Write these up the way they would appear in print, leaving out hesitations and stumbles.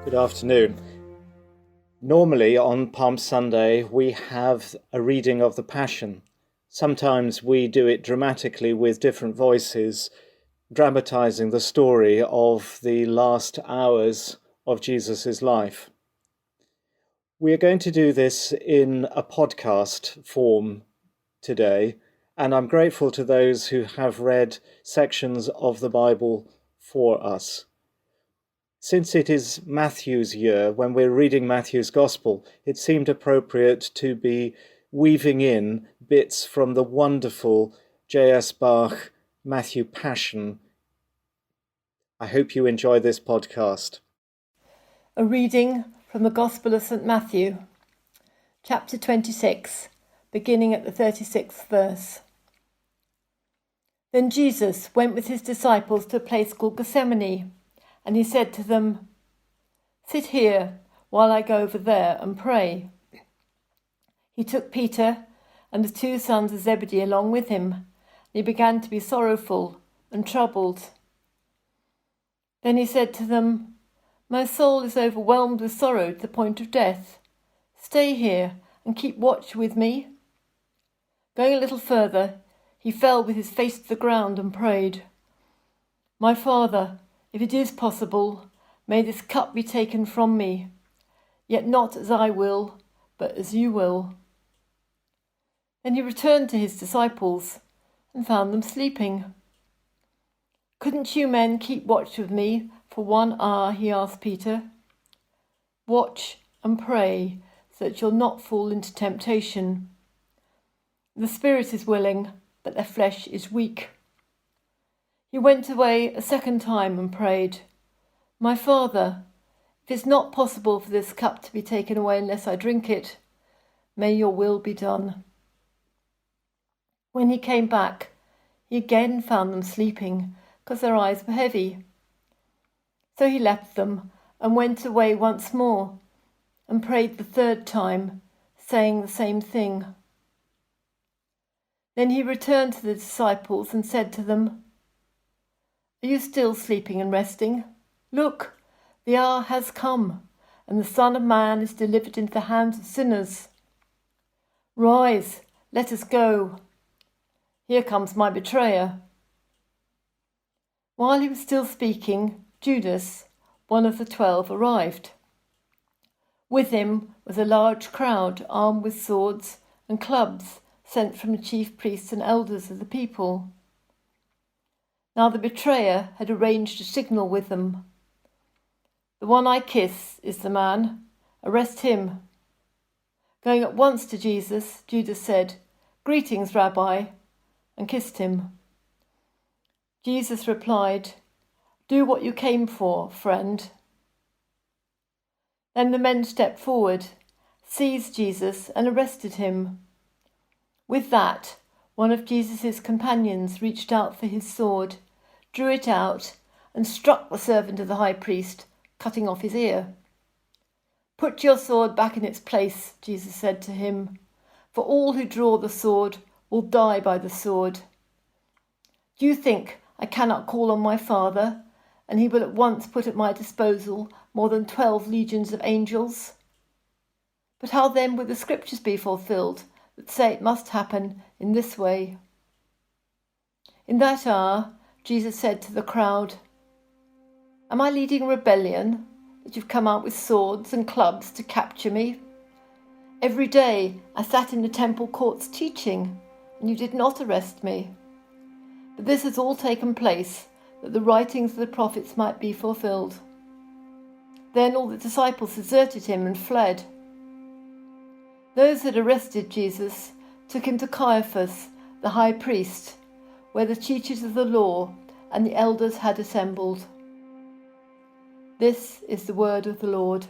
Good afternoon. Normally on Palm Sunday we have a reading of the Passion. Sometimes we do it dramatically with different voices, dramatizing the story of the last hours of Jesus' life. We are going to do this in a podcast form today, and I'm grateful to those who have read sections of the Bible for us. Since it is Matthew's year, when we're reading Matthew's Gospel, it seemed appropriate to be weaving in bits from the wonderful J.S. Bach Matthew Passion. I hope you enjoy this podcast. A reading from the Gospel of St. Matthew, chapter 26, beginning at the 36th verse. Then Jesus went with his disciples to a place called Gethsemane, and he said to them, "Sit here while I go over there and pray." He took Peter and the 2 sons of Zebedee along with him, and he began to be sorrowful and troubled. Then he said to them, "My soul is overwhelmed with sorrow to the point of death. Stay here and keep watch with me." Going a little further, he fell with his face to the ground and prayed, "My Father, if it is possible, may this cup be taken from me, yet not as I will, but as you will." Then he returned to his disciples and found them sleeping. "Couldn't you men keep watch with me for 1 hour?" he asked Peter. "Watch and pray so that you'll not fall into temptation. The spirit is willing, but the flesh is weak." He went away a second time and prayed, "My Father, if it's not possible for this cup to be taken away unless I drink it, may your will be done." When he came back, he again found them sleeping because their eyes were heavy. So he left them and went away once more and prayed the 3rd time, saying the same thing. Then he returned to the disciples and said to them, "Are you still sleeping and resting? Look, the hour has come, and the Son of Man is delivered into the hands of sinners. Rise, let us go. Here comes my betrayer." While he was still speaking, Judas, one of the 12, arrived. With him was a large crowd armed with swords and clubs sent from the chief priests and elders of the people. Now the betrayer had arranged a signal with them. "The one I kiss is the man. Arrest him." Going at once to Jesus, Judas said, "Greetings, Rabbi," and kissed him. Jesus replied, "Do what you came for, friend." Then the men stepped forward, seized Jesus, and arrested him. With that, one of Jesus' companions reached out for his sword, drew it out, and struck the servant of the high priest, cutting off his ear. "Put your sword back in its place," Jesus said to him, "for all who draw the sword will die by the sword. Do you think I cannot call on my Father, and he will at once put at my disposal more than 12 legions of angels? But how then will the scriptures be fulfilled that say it must happen in this way?" In that hour, Jesus said to the crowd, "Am I leading a rebellion that you've come out with swords and clubs to capture me? Every day I sat in the temple courts teaching, and you did not arrest me. But this has all taken place that the writings of the prophets might be fulfilled." Then all the disciples deserted him and fled. Those that arrested Jesus took him to Caiaphas, the high priest, where the teachers of the law and the elders had assembled. This is the word of the Lord.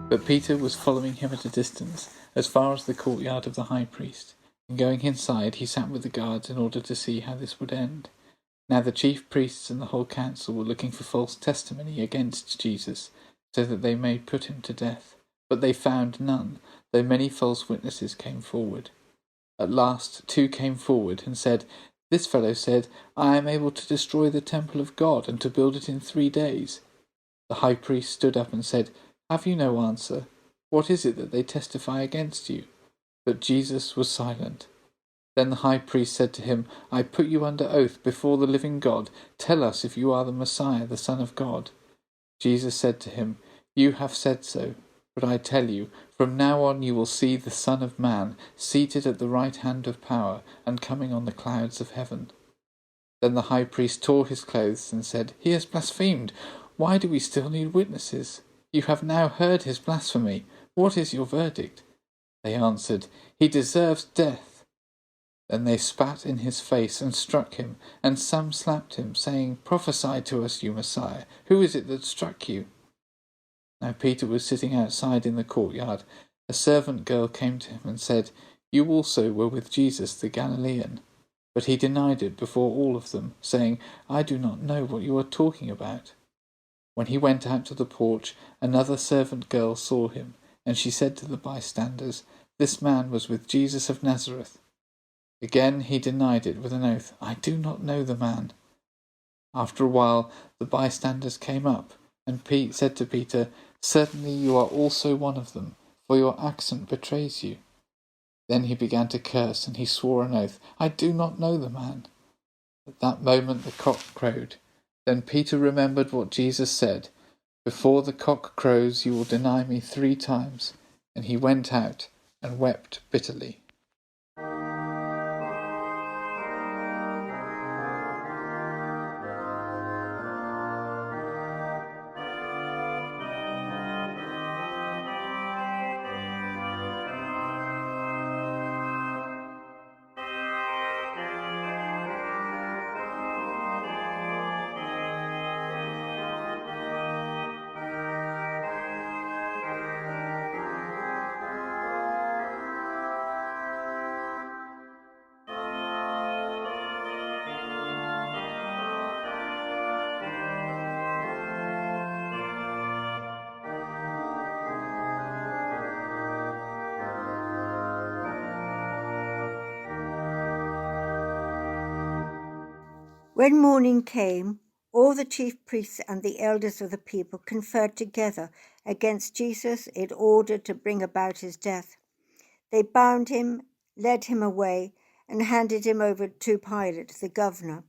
But Peter was following him at a distance, as far as the courtyard of the high priest, and going inside he sat with the guards in order to see how this would end. Now the chief priests and the whole council were looking for false testimony against Jesus, so that they may put him to death. But they found none, though many false witnesses came forward. At last 2 came forward and said, "This fellow said, 'I am able to destroy the temple of God and to build it in 3 days.'" The high priest stood up and said, "Have you no answer? What is it that they testify against you?" But Jesus was silent. Then the high priest said to him, "I put you under oath before the living God. Tell us if you are the Messiah, the Son of God." Jesus said to him, "You have said so. But I tell you, from now on you will see the Son of Man seated at the right hand of power and coming on the clouds of heaven." Then the high priest tore his clothes and said, "He has blasphemed. Why do we still need witnesses? You have now heard his blasphemy. What is your verdict?" They answered, "He deserves death." Then they spat in his face and struck him, and some slapped him, saying, "Prophesy to us, you Messiah. Who is it that struck you?" Now Peter was sitting outside in the courtyard. A servant girl came to him and said, "You also were with Jesus the Galilean." But he denied it before all of them, saying, "I do not know what you are talking about." When he went out to the porch, another servant girl saw him, and she said to the bystanders, "This man was with Jesus of Nazareth." Again he denied it with an oath, "I do not know the man." After a while the bystanders came up, and Pete said to Peter, "Certainly you are also one of them, for your accent betrays you." Then he began to curse, and he swore an oath, "I do not know the man." At that moment the cock crowed. Then Peter remembered what Jesus said, "Before the cock crows you will deny me 3 times." And he went out and wept bitterly. When morning came, all the chief priests and the elders of the people conferred together against Jesus in order to bring about his death. They bound him, led him away, and handed him over to Pilate, the governor.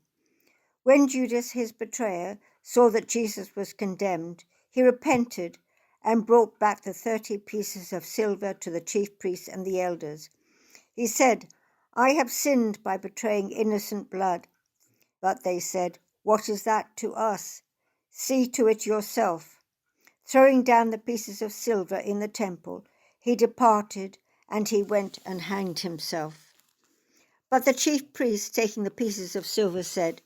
When Judas, his betrayer, saw that Jesus was condemned, he repented and brought back the 30 pieces of silver to the chief priests and the elders. He said, "I have sinned by betraying innocent blood." But they said, "What is that to us? See to it yourself." Throwing down the pieces of silver in the temple, he departed, and he went and hanged himself. But the chief priests, taking the pieces of silver, said,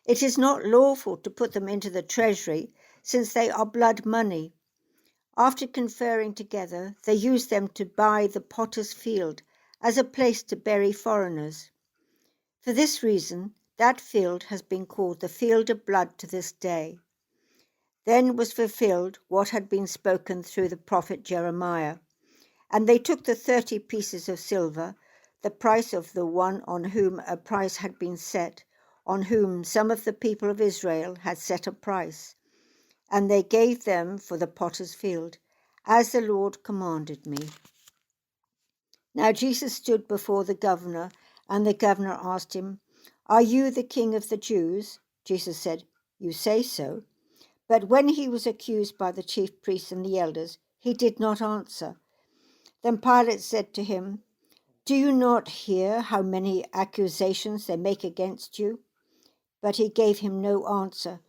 "It is not lawful to put them into the treasury, since they are blood money." After conferring together, they used them to buy the potter's field as a place to bury foreigners. For this reason, that field has been called the field of blood to this day. Then was fulfilled what had been spoken through the prophet Jeremiah. And they took the 30 pieces of silver, the price of the one on whom a price had been set, on whom some of the people of Israel had set a price, and they gave them for the potter's field, as the Lord commanded me. Now Jesus stood before the governor, and the governor asked him, "Are you the king of the Jews?" Jesus said, "You say so." But when he was accused by the chief priests and the elders, he did not answer. Then Pilate said to him, "Do you not hear how many accusations they make against you?" But he gave him no answer,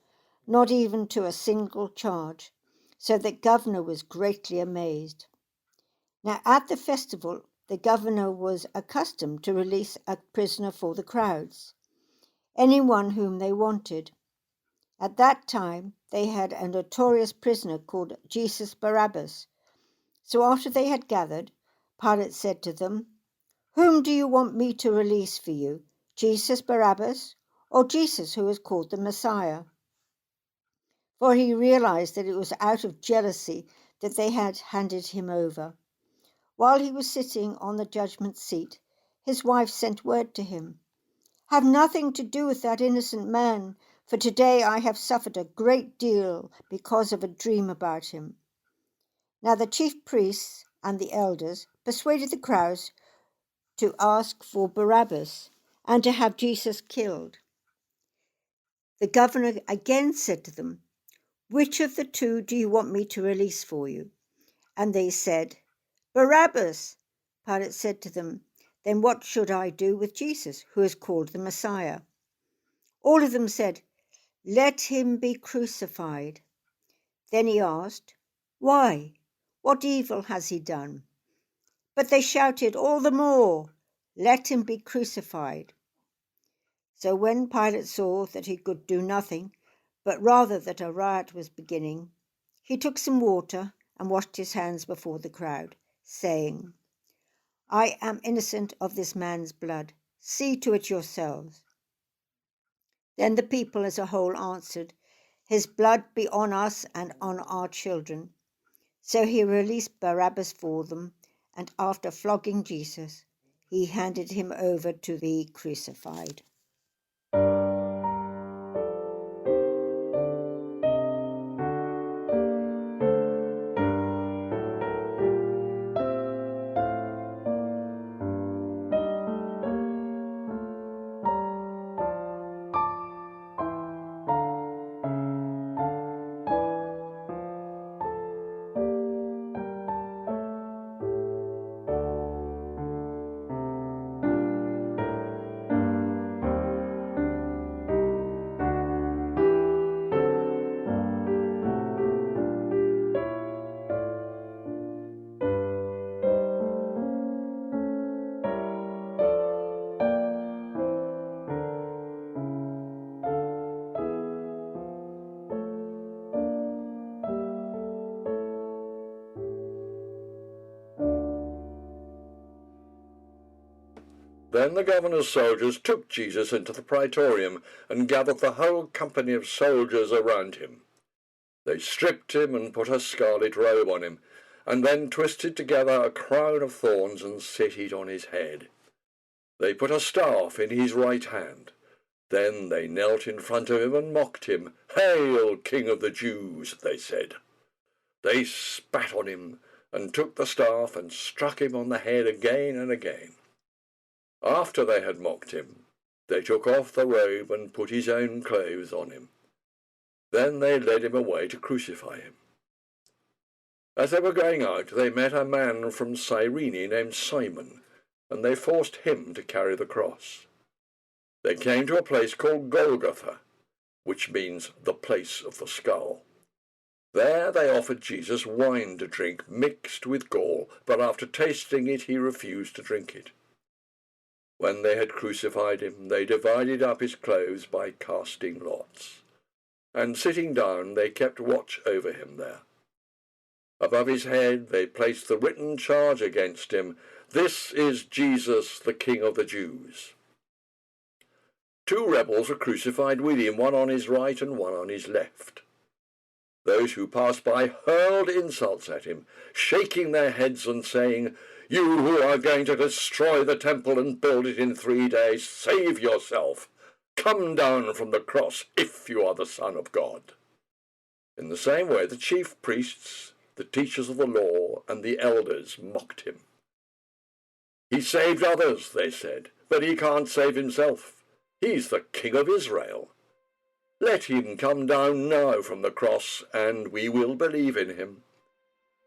not even to a single charge. So the governor was greatly amazed. Now at the festival, the governor was accustomed to release a prisoner for the crowds, anyone whom they wanted. At that time, they had a notorious prisoner called Jesus Barabbas. So after they had gathered, Pilate said to them, "Whom do you want me to release for you, Jesus Barabbas, or Jesus who is called the Messiah?" For he realized that it was out of jealousy that they had handed him over. While he was sitting on the judgment seat, his wife sent word to him, "Have nothing to do with that innocent man, for today I have suffered a great deal because of a dream about him." Now the chief priests and the elders persuaded the crowds to ask for Barabbas and to have Jesus killed. The governor again said to them, "Which of the two do you want me to release for you?" And they said, "Barabbas." Pilate said to them, "Then what should I do with Jesus, who is called the Messiah?" All of them said, "Let him be crucified." Then he asked, "Why? What evil has he done?" But they shouted all the more, "Let him be crucified." So when Pilate saw that he could do nothing, but rather that a riot was beginning, he took some water and washed his hands before the crowd, saying, "I am innocent of this man's blood. See to it yourselves." Then the people as a whole answered, "His blood be on us and on our children." So he released Barabbas for them, and after flogging Jesus, he handed him over to be crucified. Then the governor's soldiers took Jesus into the praetorium and gathered the whole company of soldiers around him. They stripped him and put a scarlet robe on him, and then twisted together a crown of thorns and set it on his head. They put a staff in his right hand. Then they knelt in front of him and mocked him. "Hail, King of the Jews," they said. They spat on him and took the staff and struck him on the head again and again. After they had mocked him, they took off the robe and put his own clothes on him. Then they led him away to crucify him. As they were going out, they met a man from Cyrene named Simon, and they forced him to carry the cross. They came to a place called Golgotha, which means the place of the skull. There they offered Jesus wine to drink mixed with gall, but after tasting it he refused to drink it. When they had crucified him, they divided up his clothes by casting lots. And sitting down, they kept watch over him there. Above his head they placed the written charge against him, "This is Jesus, the King of the Jews." 2 rebels were crucified with him, one on his right and one on his left. Those who passed by hurled insults at him, shaking their heads and saying, "You who are going to destroy the temple and build it in 3 days, save yourself. Come down from the cross if you are the Son of God." In the same way, the chief priests, the teachers of the law, and the elders mocked him. "He saved others," they said, "but he can't save himself. He's the King of Israel. Let him come down now from the cross, and we will believe in him.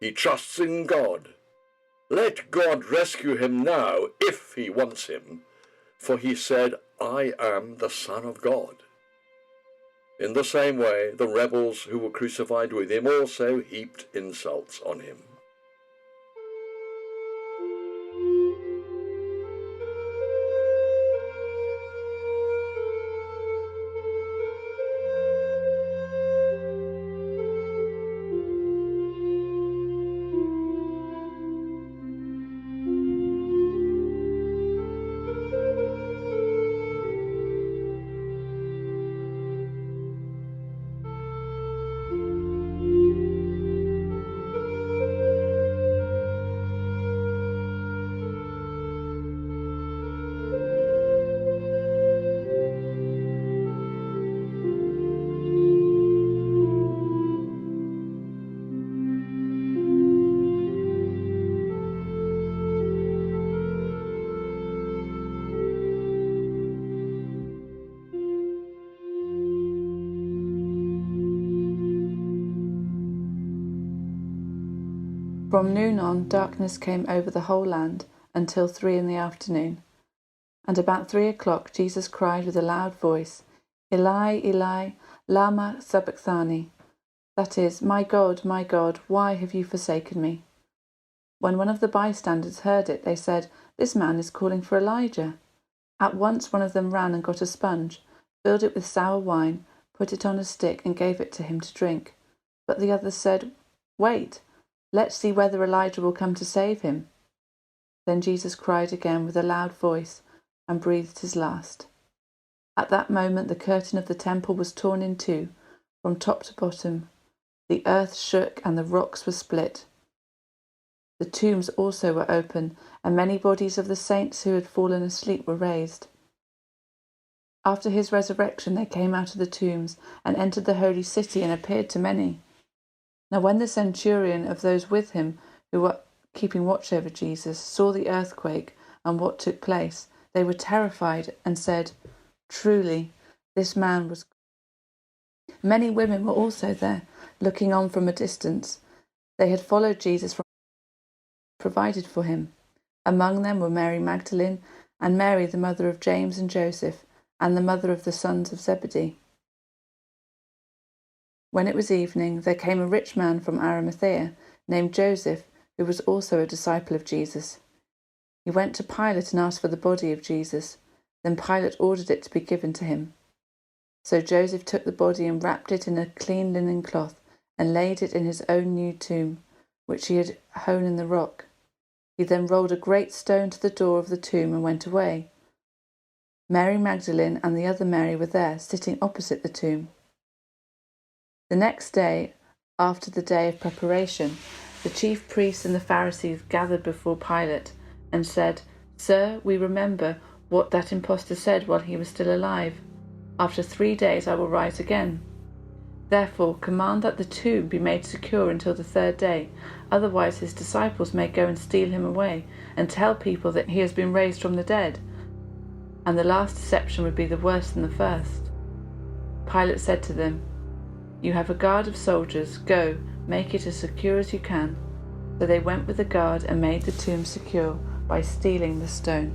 He trusts in God. Let God rescue him now if he wants him, for he said, 'I am the Son of God.'" In the same way, the rebels who were crucified with him also heaped insults on him. From noon on, darkness came over the whole land until 3 p.m. And about 3 o'clock Jesus cried with a loud voice, Eli, Eli, lama sabachthani. That is, my God, why have you forsaken me? When one of the bystanders heard it, they said, This man is calling for Elijah. At once one of them ran and got a sponge, filled it with sour wine, put it on a stick and gave it to him to drink. But the others said, Wait, let's see whether Elijah will come to save him. Then Jesus cried again with a loud voice and breathed his last. At that moment the curtain of the temple was torn in two, from top to bottom. The earth shook and the rocks were split. The tombs also were open, and many bodies of the saints who had fallen asleep were raised. After his resurrection they came out of the tombs and entered the holy city and appeared to many. Now when the centurion of those with him who were keeping watch over Jesus saw the earthquake and what took place, they were terrified and said, Truly, this man was. Many women were also there, looking on from a distance. They had followed Jesus from provided for him. Among them were Mary Magdalene, and Mary the mother of James and Joseph, and the mother of the sons of Zebedee. When it was evening, there came a rich man from Arimathea, named Joseph, who was also a disciple of Jesus. He went to Pilate and asked for the body of Jesus. Then Pilate ordered it to be given to him. So Joseph took the body and wrapped it in a clean linen cloth and laid it in his own new tomb, which he had hewn in the rock. He then rolled a great stone to the door of the tomb and went away. Mary Magdalene and the other Mary were there, sitting opposite the tomb. The next day, after the day of preparation, the chief priests and the Pharisees gathered before Pilate and said, Sir, we remember what that impostor said while he was still alive. After 3 days I will rise again. Therefore command that the tomb be made secure until the 3rd day, otherwise his disciples may go and steal him away and tell people that he has been raised from the dead. And the last deception would be the worse than the first. Pilate said to them, You have a guard of soldiers, go, make it as secure as you can. So they went with the guard and made the tomb secure by stealing the stone.